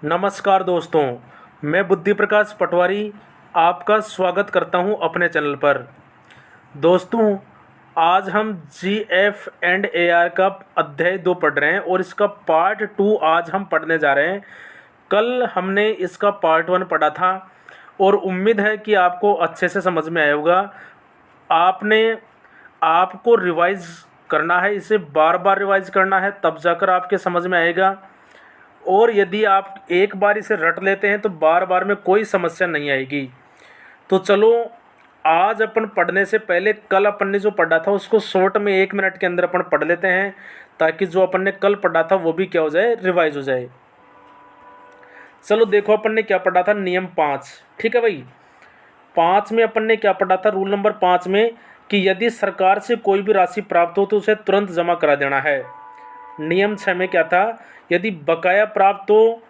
नमस्कार दोस्तों, मैं बुद्धि प्रकाश पटवारी आपका स्वागत करता हूं अपने चैनल पर। दोस्तों, आज हम GF&AR का अध्याय 2 पढ़ रहे हैं और इसका पार्ट 2 आज हम पढ़ने जा रहे हैं। कल हमने इसका पार्ट 1 पढ़ा था और उम्मीद है कि आपको अच्छे से समझ में आया होगा। आपको रिवाइज़ करना है, इसे बार बार रिवाइज़ करना है, तब जाकर आपके समझ में आएगा। और यदि आप एक बार इसे रट लेते हैं तो बार बार में कोई समस्या नहीं आएगी। तो चलो, आज अपन पढ़ने से पहले कल अपन ने जो पढ़ा था उसको शॉर्ट में 1 मिनट के अंदर अपन पढ़ लेते हैं, ताकि जो अपन ने कल पढ़ा था वो भी क्या हो जाए, रिवाइज हो जाए। चलो देखो, अपन ने क्या पढ़ा था, नियम 5। ठीक है भाई, 5 में अपन ने क्या पढ़ा था, रूल नंबर 5 में कि यदि सरकार से कोई भी राशि प्राप्त हो तो उसे तुरंत जमा करा देना है। नियम 6 में क्या था, यदि बकाया प्राप्त हो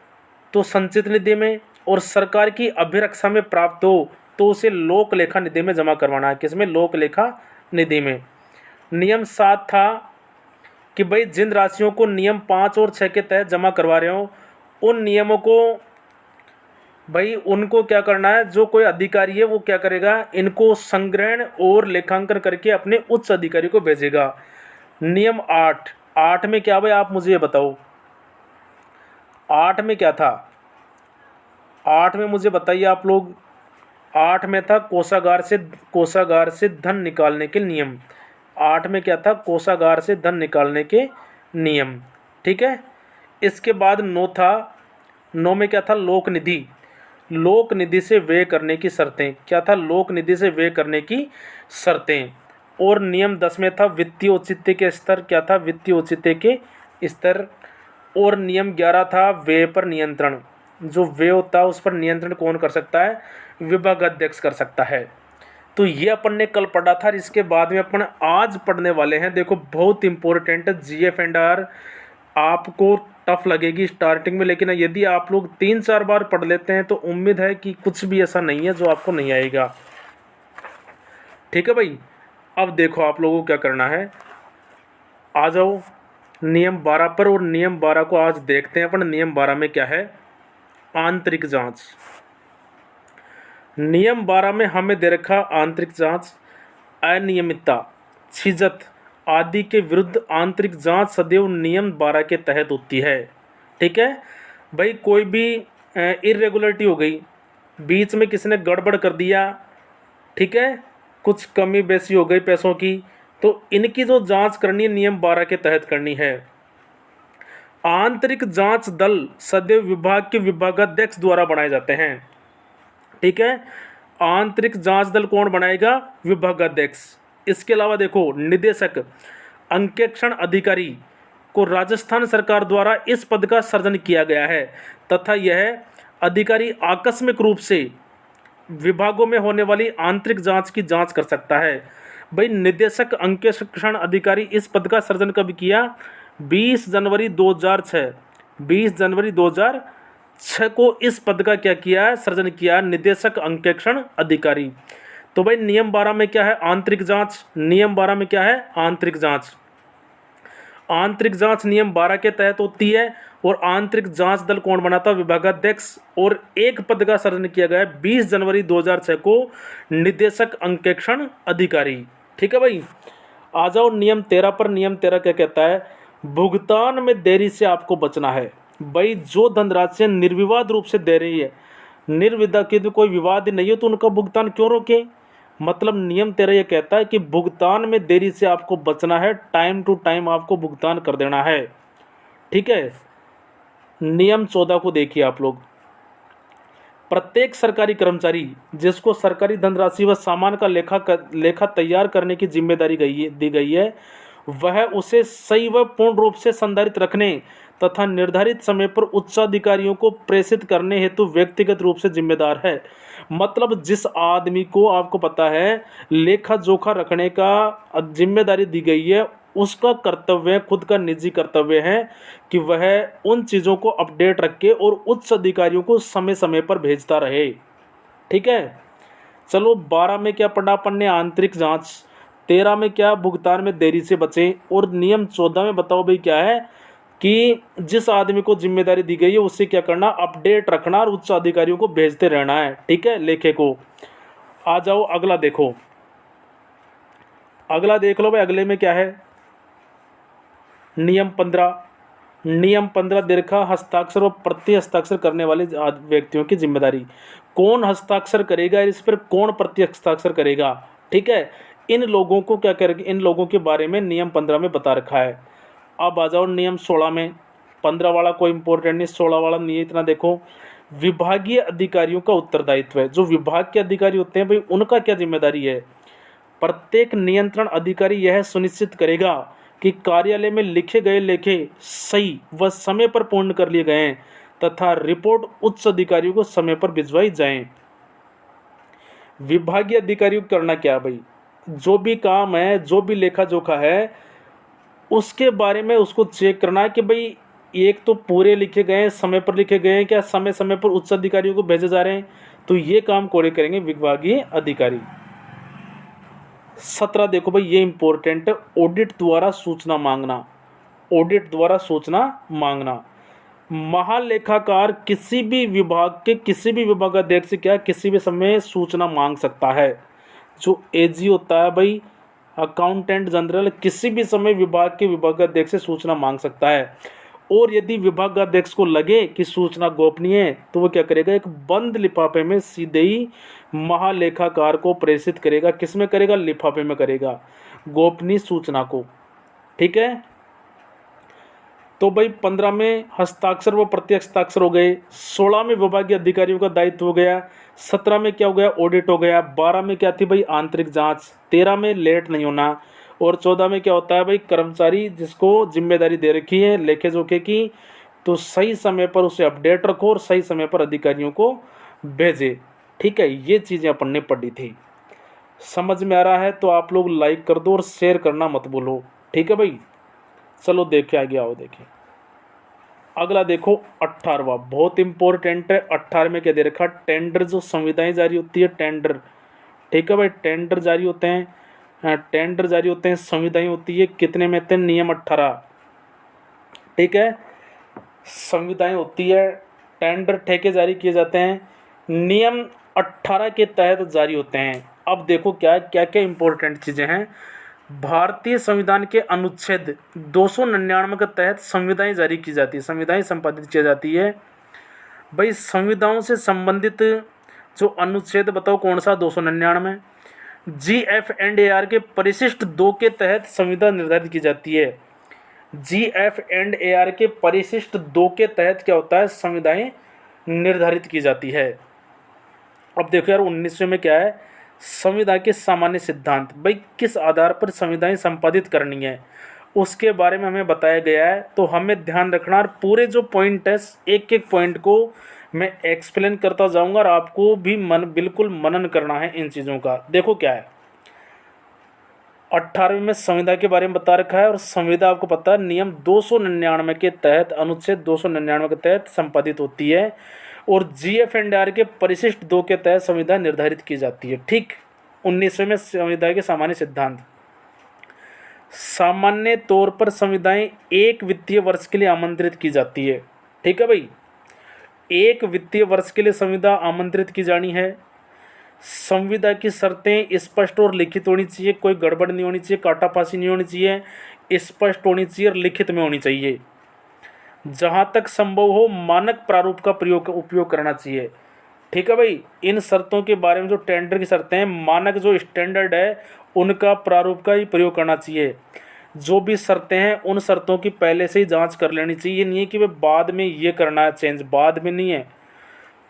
तो संचित निधि में, और सरकार की अभिरक्षा में प्राप्त हो तो उसे लोक लेखा निधि में जमा करवाना है। किसमें? लोक लेखा निधि में। नियम 7 था कि भाई जिन राशियों को नियम 5 और 6 के तहत जमा करवा रहे हो, उन नियमों को भाई उनको क्या करना है, जो कोई अधिकारी है वो क्या करेगा, इनको संग्रहण और लेखांकन करके अपने उच्च अधिकारी को भेजेगा। नियम 8 में क्या भाई, आप मुझे ये बताओ, 8 में क्या था? 8 में मुझे बताइए आप लोग। 8 में था कोषागार से धन निकालने के नियम। 8 में क्या था? कोषागार से धन निकालने के नियम। ठीक है। इसके बाद 9 था। 9 में क्या था? लोक निधि। लोक निधि से व्यय करने की शर्तें। क्या था? लोक निधि से व्यय करने की शर्तें। और नियम 10 में था वित्तीय औचित्य के स्तर। क्या था? वित्तीय औचित्य के स्तर। और नियम 11 था व्यय पर नियंत्रण। जो व्यय होता है उस पर नियंत्रण कौन कर सकता है? विभागाध्यक्ष कर सकता है। तो ये अपन ने कल पढ़ा था। इसके बाद में अपन आज पढ़ने वाले हैं। देखो, बहुत इंपॉर्टेंट है GF&R। आपको टफ लगेगी स्टार्टिंग में, लेकिन यदि आप लोग 3-4 बार पढ़ लेते हैं तो उम्मीद है कि कुछ भी ऐसा नहीं है जो आपको नहीं आएगा। ठीक है भाई। अब देखो, आप लोगों को क्या करना है, आ जाओ नियम 12 पर। और नियम 12 को आज देखते हैं अपन। नियम 12 में क्या है? आंतरिक जांच। नियम 12 में हमें दे रखा आंतरिक जांच, अनियमितता, छिजत आदि के विरुद्ध आंतरिक जांच सदैव नियम 12 के तहत होती है। ठीक है भाई। कोई भी इरेगुलरिटी हो गई, बीच में किसी ने गड़बड़ कर दिया, ठीक है, कुछ कमी बेसी हो गई पैसों की, तो इनकी जो जांच करनी है नियम 12 के तहत करनी है। आंतरिक जांच दल सदैव विभाग के विभागाध्यक्ष द्वारा बनाए जाते हैं। ठीक है। आंतरिक जांच दल कौन बनाएगा? विभागाध्यक्ष। इसके अलावा देखो, निदेशक अंकेक्षण अधिकारी को राजस्थान सरकार द्वारा इस पद का सृजन किया गया है तथा यह अधिकारी आकस्मिक रूप से विभागों में होने वाली आंतरिक जांच की जांच कर सकता है। भाई, निदेशक अंकेक्षण अधिकारी इस पद का सृजन कब किया? 20 जनवरी 2006। 20 जनवरी 2006 को इस पद का क्या किया है? सृजन किया, निदेशक अंकेक्षण अधिकारी। तो भाई नियम 12 में क्या है? आंतरिक जांच। नियम 12 में क्या है? आंतरिक जांच। आंतरिक जांच नियम 12 के तहत होती है। और आंतरिक जांच दल कौन बनाता? विभागाध्यक्ष। और एक पद का सृजन किया गया है 20 जनवरी 2006 को, निदेशक अंकेक्षण अधिकारी। ठीक है भाई। आ जाओ नियम 13 पर। नियम 13 क्या कहता है? भुगतान में देरी से आपको बचना है। भाई, जो धनराशि निर्विवाद रूप से दे रही है, निर्विदा के तो कोई विवाद नहीं है, तो उनका भुगतान क्यों रोके? मतलब नियम 13 ये कहता है कि भुगतान में देरी से आपको बचना है, टाइम टू टाइम आपको भुगतान कर देना है। ठीक है। नियम 14 को देखिए आप लोग। प्रत्येक सरकारी कर्मचारी जिसको सरकारी धनराशि व सामान का लेखा तैयार करने की जिम्मेदारी दी गई है, वह उसे सही व पूर्ण रूप से संधारित रखने तथा निर्धारित समय पर उच्चाधिकारियों को प्रेषित करने हेतु व्यक्तिगत रूप से जिम्मेदार है। मतलब जिस आदमी को, आपको पता है, लेखा जोखा रखने का जिम्मेदारी दी गई है, उसका कर्तव्य, खुद का निजी कर्तव्य है कि वह उन चीज़ों को अपडेट रखे और उच्च अधिकारियों को समय समय पर भेजता रहे। ठीक है। चलो, 12 में क्या पढ़ा अपन ने? आंतरिक जांच। 13 में क्या? भुगतान में देरी से बचें। और नियम 14 में बताओ भाई क्या है? कि जिस आदमी को जिम्मेदारी दी गई है उससे क्या करना, अपडेट रखना और उच्च अधिकारियों को भेजते रहना है। ठीक है, लेखे को। आ जाओ अगला देखो, अगला देख लो भाई, अगले में क्या है, नियम 15। नियम 15 दीर्घा हस्ताक्षर और प्रति हस्ताक्षर करने वाले व्यक्तियों की जिम्मेदारी। कौन हस्ताक्षर करेगा, इस पर कौन प्रति हस्ताक्षर करेगा। ठीक है, इन लोगों को क्या करेंगे, इन लोगों के बारे में नियम 15 में बता रखा है। अब आ जाओ नियम 16 में। 15 वाला कोई इंपॉर्टेंट नहीं, 16 वाला नहीं है इतना। देखो, विभागीय अधिकारियों का उत्तरदायित्व है। जो विभाग के अधिकारी होते हैं भाई, उनका क्या जिम्मेदारी है। प्रत्येक नियंत्रण अधिकारी यह सुनिश्चित करेगा कि कार्यालय में लिखे गए लेखे सही व समय पर पूर्ण कर लिए गए तथा रिपोर्ट उच्च अधिकारियों को समय पर भिजवाई जाए। विभागीय अधिकारियों को करना क्या भाई, जो भी काम है, जो भी लेखा जोखा है, उसके बारे में उसको चेक करना है कि भाई एक तो पूरे लिखे गए हैं, समय पर लिखे गए हैं, क्या समय समय पर उच्च अधिकारियों को भेजे जा रहे हैं। तो ये काम कौन करेंगे, विभागीय अधिकारी। 17 देखो भाई, ये इंपॉर्टेंट है, ऑडिट द्वारा सूचना मांगना। ऑडिट द्वारा सूचना मांगना। महालेखाकार किसी भी विभाग के किसी भी विभागाध्यक्ष से क्या किसी भी समय सूचना मांग सकता है। जो एजी होता है भाई, अकाउंटेंट जनरल, किसी भी समय विभाग के विभागाध्यक्ष से सूचना मांग सकता है। और यदि विभागाध्यक्ष को लगे कि सूचना गोपनीय है तो वो क्या करेगा, एक बंद लिफाफे में सीधे ही महालेखाकार को प्रेषित करेगा। किस में करेगा, लिफाफे में करेगा, गोपनीय सूचना को। ठीक है, तो भाई 15 में हस्ताक्षर व प्रति हस्ताक्षर हो गए। 16 में विभागीय अधिकारियों का दायित्व हो गया। 17 में क्या हो गया, ऑडिट हो गया। 12 में क्या थी भाई, आंतरिक जांच। 13 में लेट नहीं होना। और 14 में क्या होता है भाई, कर्मचारी जिसको जिम्मेदारी दे रखी है लेखे जोखे की, तो सही समय पर उसे अपडेट रखो और सही समय पर अधिकारियों को भेजे। ठीक है, ये चीज़ें अपन ने पढ़ी थी। समझ में आ रहा है तो आप लोग लाइक कर दो और शेयर करना मत भूलो। ठीक है भाई, चलो देखे आगे आओ। देखिए अगला देखो 18वां, बहुत इंपॉर्टेंट है। 18 में क्या दे रखा, टेंडर जो संविदाएं जारी होती है, टेंडर। ठीक है भाई, टेंडर जारी होते हैं, टेंडर जारी होते हैं, संविदाएं होती है। कितने में थे, नियम 18। ठीक है, संविदाएं होती है, टेंडर ठेके जारी किए जाते हैं, नियम 18 के तहत जारी होते हैं। अब देखो क्या क्या क्या इंपॉर्टेंट चीज़ें हैं। भारतीय संविधान के अनुच्छेद 299 के तहत संविधाएं जारी की जाती है, संविधाएं संपादित की जाती है। भाई संविधाओं से संबंधित जो अनुच्छेद बताओ कौन सा, 299। GF&AR के परिशिष्ट 2 के तहत संविधा निर्धारित की जाती है। GF&AR के परिशिष्ट 2 के तहत क्या होता है, संविधाएं निर्धारित की जाती है। अब देखो यार 19वें में क्या है, संविधा के सामान्य सिद्धांत। भाई किस आधार पर संविधाएं संपादित करनी है उसके बारे में हमें बताया गया है। तो हमें ध्यान रखना, और पूरे जो पॉइंट है एक एक पॉइंट को मैं एक्सप्लेन करता जाऊंगा और आपको भी बिल्कुल मनन करना है इन चीज़ों का। देखो क्या है, 18वें में संविधा के बारे में बता रखा है। और संविधा आपको पता है नियम 299 के तहत, अनुच्छेद 299 के तहत संपादित होती है। और GF&AR के परिशिष्ट 2 के तहत संविधा निर्धारित की जाती है। ठीक, 19वें में संविधा के सामान्य सिद्धांत। सामान्य तौर पर संविधाएं एक वित्तीय वर्ष के लिए आमंत्रित की जाती है। ठीक है भाई, एक वित्तीय वर्ष के लिए संविधा आमंत्रित की जानी है। संविधा की शर्तें स्पष्ट और लिखित होनी चाहिए, कोई गड़बड़ नहीं होनी चाहिए, काटापासी नहीं होनी चाहिए, स्पष्ट होनी चाहिए और लिखित में होनी चाहिए। जहाँ तक संभव हो मानक प्रारूप का उपयोग करना चाहिए। ठीक है भाई, इन शर्तों के बारे में जो टेंडर की शर्तें हैं, मानक जो स्टैंडर्ड है उनका प्रारूप का ही प्रयोग करना चाहिए। जो भी शर्तें हैं उन शर्तों की पहले से ही जांच कर लेनी चाहिए। ये नहीं है कि वे बाद में ये करना है चेंज, बाद में नहीं है।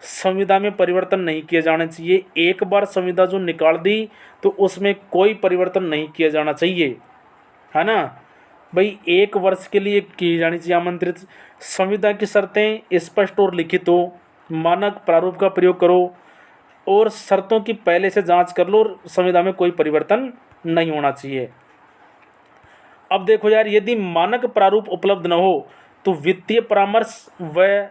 संविधा में परिवर्तन नहीं किए जाने चाहिए। एक बार संविधा जो निकाल दी तो उसमें कोई परिवर्तन नहीं किया जाना चाहिए, है ना भाई। एक वर्ष के लिए की जानी चाहिए आमंत्रित। संविधा की शर्तें स्पष्ट और लिखित हो, मानक प्रारूप का प्रयोग करो और शर्तों की पहले से जांच कर लो और संविधा में कोई परिवर्तन नहीं होना चाहिए। अब देखो यार, यदि मानक प्रारूप उपलब्ध न हो तो वित्तीय परामर्श व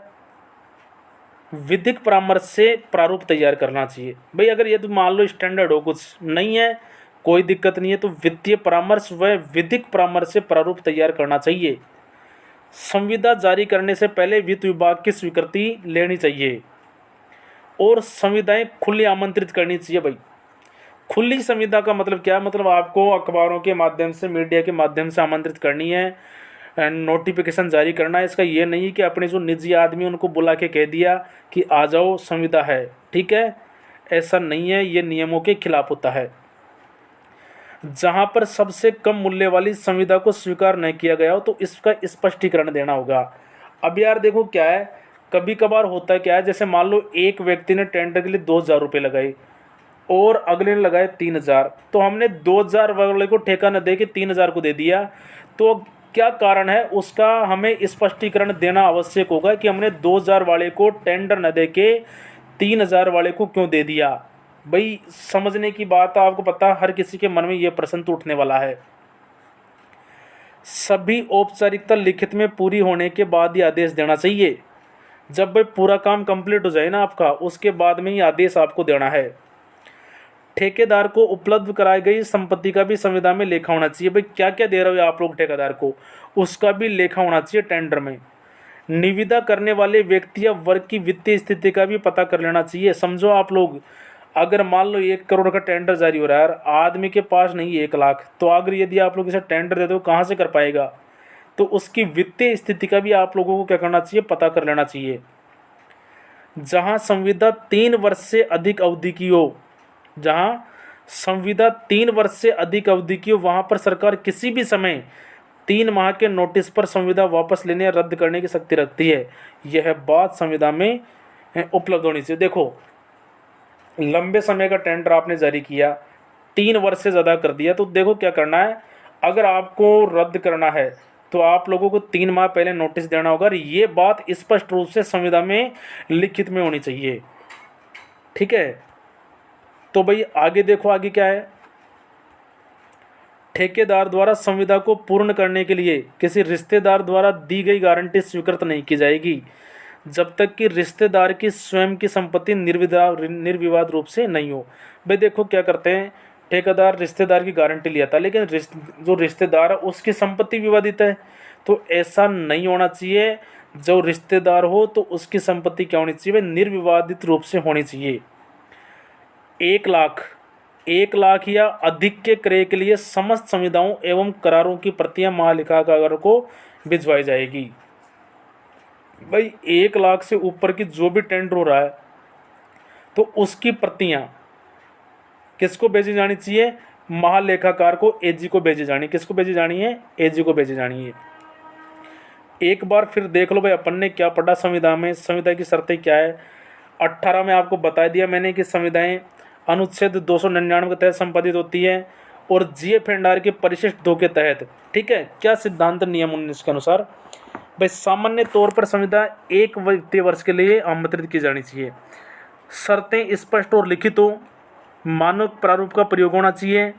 विधिक परामर्श से प्रारूप तैयार करना चाहिए। भाई अगर यदि मान लो स्टैंडर्ड हो, कुछ नहीं है, कोई दिक्कत नहीं है, तो वित्तीय परामर्श व विधिक परामर्श से प्रारूप तैयार करना चाहिए। संविदा जारी करने से पहले वित्त विभाग की स्वीकृति लेनी चाहिए और संविदाएं खुली आमंत्रित करनी चाहिए। भाई खुली संविदा का मतलब क्या है? मतलब आपको अखबारों के माध्यम से, मीडिया के माध्यम से आमंत्रित करनी है, नोटिफिकेशन जारी करना है। इसका ये नहीं कि अपने जो निजी आदमी उनको बुला के कह दिया कि आ जाओ संविदा है, ठीक है, ऐसा नहीं है, ये नियमों के खिलाफ होता है। जहां पर सबसे कम मूल्य वाली संविदा को स्वीकार नहीं किया गया हो तो इसका स्पष्टीकरण देना होगा। अब यार देखो क्या है, कभी कभार होता है क्या है, जैसे मान लो एक व्यक्ति ने टेंडर के लिए 2,000 रुपये लगाए और अगले ने लगाए 3,000, तो हमने 2,000 वाले को ठेका न दे के 3,000 को दे दिया, तो क्या कारण है उसका हमें स्पष्टीकरण देना आवश्यक होगा कि हमने 2,000 वाले को टेंडर न दे के 3,000 वाले को क्यों दे दिया। भाई समझने की बात है, आपको पता हर किसी के मन में ये प्रश्न तो उठने वाला है। सभी औपचारिकता लिखित में पूरी होने के बाद ही आदेश देना चाहिए। जब भाई पूरा काम कंप्लीट हो जाए ना आपका, उसके बाद में ही आदेश आपको देना है। ठेकेदार को उपलब्ध कराई गई संपत्ति का भी संविदा में लेखा होना चाहिए। भाई क्या क्या दे रहे हो आप लोग ठेकेदार को, उसका भी लेखा होना चाहिए टेंडर में। निविदा करने वाले व्यक्ति या वर्ग की वित्तीय स्थिति का भी पता कर लेना चाहिए। समझो आप लोग, अगर मान लो 1 करोड़ का टेंडर जारी हो रहा है, आदमी के पास नहीं 1 लाख, तो अगर यदि आप लोग इसे टेंडर दे दो कहाँ से कर पाएगा? तो उसकी वित्तीय स्थिति का भी आप लोगों को क्या करना चाहिए, पता कर लेना चाहिए। जहाँ संविदा 3 वर्ष से अधिक अवधि की हो, जहाँ संविदा 3 वर्ष से अधिक अवधि की हो, वहाँ पर सरकार किसी भी समय 3 माह के नोटिस पर संविदा वापस लेने या रद्द करने की शक्ति रखती है। यह बात संविदा में उपलब्ध होनी चाहिए। देखो लंबे समय का टेंडर आपने जारी किया, 3 वर्ष से ज़्यादा कर दिया, तो देखो क्या करना है, अगर आपको रद्द करना है तो आप लोगों को 3 माह पहले नोटिस देना होगा और ये बात स्पष्ट रूप से संविदा में लिखित में होनी चाहिए, ठीक है। तो भाई आगे देखो, आगे क्या है, ठेकेदार द्वारा संविदा को पूर्ण करने के लिए किसी रिश्तेदार द्वारा दी गई गारंटी स्वीकृत नहीं की जाएगी जब तक कि रिश्तेदार की स्वयं की संपत्ति निर्विवाद रूप से नहीं हो। भाई देखो क्या करते हैं, ठेकेदार रिश्तेदार की गारंटी लिया था, लेकिन जो रिश्तेदार है उसकी संपत्ति विवादित है, तो ऐसा नहीं होना चाहिए। जो रिश्तेदार हो तो उसकी संपत्ति क्या होनी चाहिए, निर्विवादित रूप से होनी चाहिए। 1 लाख या अधिक के क्रय के लिए समस्त संविदाओं एवं करारों की प्रतियां महालेखाकार को भिजवाई जाएगी। भाई 1 लाख से ऊपर की जो भी टेंडर हो रहा है तो उसकी प्रतियां किसको भेजी जानी चाहिए, महालेखाकार को, एजी को भेजी जानी। किसको भेजी जानी है, एजी को भेजी जानी है। एक बार फिर देख लो भाई अपन ने क्या पढ़ा संविधा में, संविधा की शर्तें क्या है। 18 में आपको बता दिया मैंने कि संविधाएं अनुच्छेद 299 के तहत संपादित होती है और जीएफ एंड आर के परिशिष्ट 2 के तहत, ठीक है। क्या सिद्धांत नियम 19 के अनुसार भाई सामान्य तौर पर संविदा 1 वित्तीय वर्ष के लिए आमंत्रित की जानी चाहिए। शर्तें स्पष्ट और लिखित हो, मानक प्रारूप का प्रयोग होना चाहिए,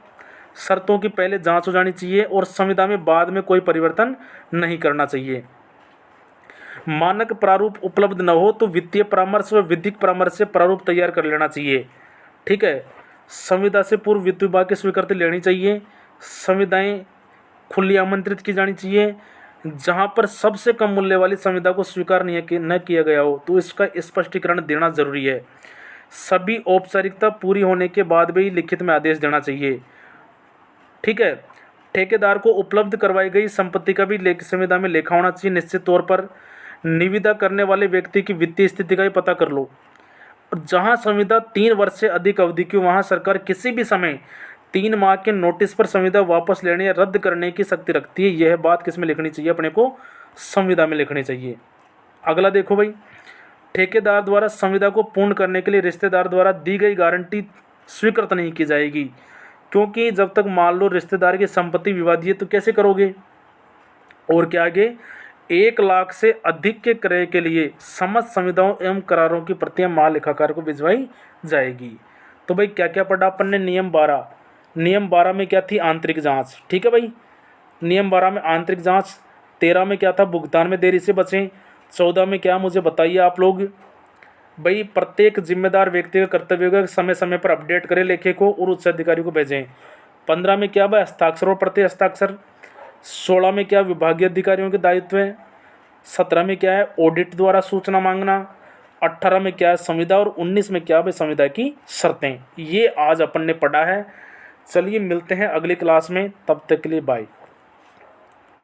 शर्तों की पहले जांच हो जानी चाहिए और संविदा में बाद में कोई परिवर्तन नहीं करना चाहिए। मानक प्रारूप उपलब्ध न हो तो वित्तीय परामर्श व विधिक परामर्श से प्रारूप तैयार कर लेना चाहिए, ठीक है। संविदा से पूर्व वित्त विभाग की स्वीकृति लेनी चाहिए। संविदाएं खुली आमंत्रित की जानी चाहिए। जहां पर सबसे कम मूल्य वाली संविदा को स्वीकार न किया गया हो तो इसका स्पष्टीकरण देना जरूरी है। सभी औपचारिकता पूरी होने के बाद भी लिखित में आदेश देना चाहिए, ठीक है। ठेकेदार को उपलब्ध करवाई गई संपत्ति का भी संविदा में लेखा होना चाहिए। निश्चित तौर पर निविदा करने वाले व्यक्ति की वित्तीय स्थिति का भी पता कर लो। जहां संविदा 3 वर्ष से अधिक अवधि की, वहां सरकार किसी भी समय 3 माह के नोटिस पर संविदा वापस लेने या रद्द करने की शक्ति रखती है। यह बात किस में लिखनी चाहिए, अपने को संविदा में लिखनी चाहिए। अगला देखो भाई, ठेकेदार द्वारा संविदा को पूर्ण करने के लिए रिश्तेदार द्वारा दी गई गारंटी स्वीकृत नहीं की जाएगी, क्योंकि जब तक मान लो रिश्तेदार की संपत्ति विवादी है तो कैसे करोगे। और क्या आगे, 1 लाख से अधिक के क्रय के लिए समस्त संविदाओं एवं करारों की प्रतियां महालेखाकार को भिजवाई जाएगी। तो भाई क्या क्या पढ़ा अपन ने, नियम 12 में क्या थी, आंतरिक जांच, ठीक है भाई। नियम 12 में आंतरिक जांच। 13 में क्या था, भुगतान में देरी से बचें। 14 में क्या, मुझे बताइए आप लोग। भाई प्रत्येक जिम्मेदार व्यक्ति का कर्तव्य होगा समय समय पर अपडेट करें लेखे को और उच्च अधिकारी को भेजें। 15 में क्या भाई, हस्ताक्षर और प्रति हस्ताक्षर। 16 में क्या, विभागीय अधिकारियों के दायित्व है। 17 में क्या है, ऑडिट द्वारा सूचना मांगना। 18 में क्या है, संविदा। और 19 में क्या है, संविदा की शर्तें। ये आज अपन ने पढ़ा है। चलिए मिलते हैं अगली क्लास में, तब तक के लिए बाय।